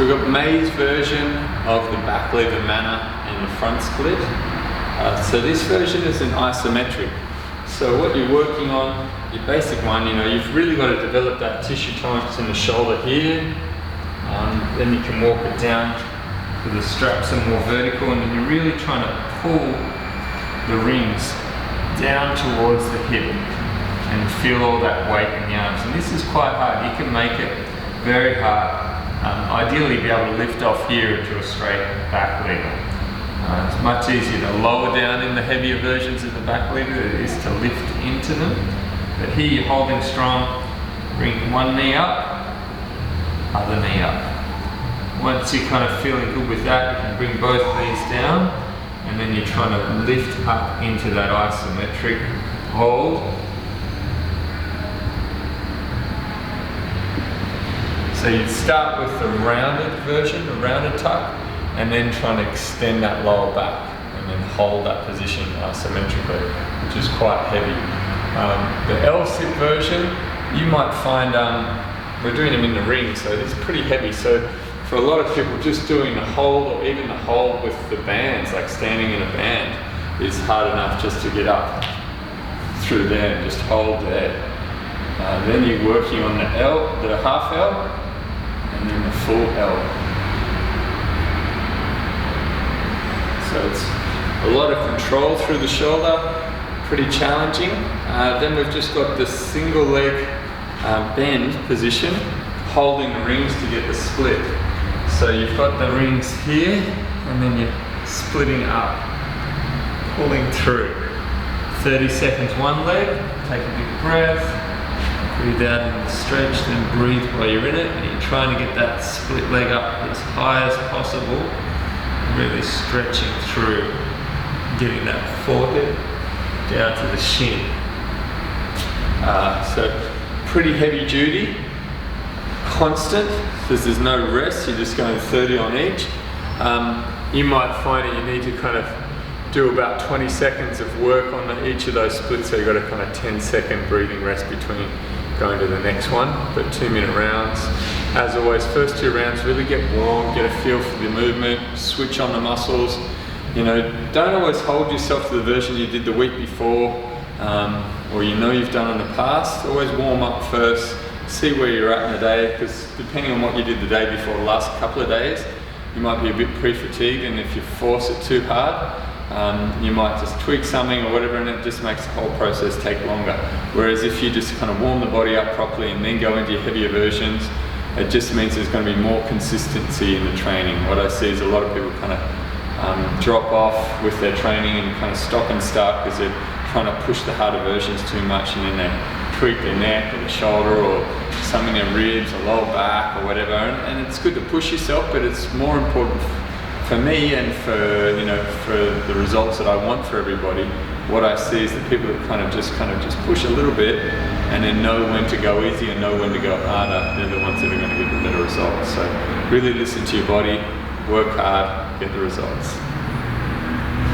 So we've got May's version of the back lever Manna in the front split. So this version is an isometric. So what you're working on, your basic one, you've really got to develop that tissue tolerance in the shoulder here. Then you can walk it down so the straps are more vertical, and then you're really trying to pull the rings down towards the hip and feel all that weight in the arms. And this is quite hard. You can make it very hard. Ideally be able to lift off here into a straight back lever. It's much easier to lower down in the heavier versions of the back lever than it is to lift into them. But here you're holding strong, bring one knee up, other knee up. Once you're kind of feeling good with that, you can bring both knees down, and then you're trying to lift up into that isometric hold. So you start with the rounded version, the rounded tuck, and then trying to extend that lower back, and then hold that position isometrically, which is quite heavy. The L-sit version, you might find, we're doing them in the ring, so it's pretty heavy. So for a lot of people, just doing the hold, or even the hold with the bands, like standing in a band, is hard enough just to get up through there and just hold there. Then you're working on the L, the half L, and then the full L. So it's a lot of control through the shoulder, pretty challenging. Then we've just got the single leg bend position, holding the rings to get the split. So you've got the rings here, and then you're splitting up, pulling through. 30 seconds one leg, take a big breath, breathe out and stretch, then breathe while you're in it, and you're trying to get that split leg up as high as possible, really stretching through, getting that forehead down to the shin. So pretty heavy duty, constant, because there's no rest, you're just going 30 on each. You might find that you need to kind of do about 20 seconds of work on each of those splits, so you've got a kind of 10-second breathing rest between going to the next one, but 2-minute rounds. As always, first 2 rounds, really get warm, get a feel for the movement, switch on the muscles. Don't always hold yourself to the version you did the week before, or you've done in the past. Always warm up first, see where you're at in the day, because depending on what you did the day before, the last couple of days, you might be a bit pre-fatigued, and if you force it too hard, you might just tweak something or whatever, and it just makes the whole process take longer. Whereas if you just kind of warm the body up properly and then go into your heavier versions, it just means there's going to be more consistency in the training. What I see is a lot of people kind of drop off with their training and kind of stop and start because they're trying to push the harder versions too much, and then they tweak their neck or the shoulder or something in their ribs or lower back or whatever. And it's good to push yourself, but it's more important for me and for the results that I want for everybody. What I see is the people that kind of just push a little bit and then know when to go easy and know when to go harder, they're the ones that are going to get the better results. So really listen to your body, work hard, get the results.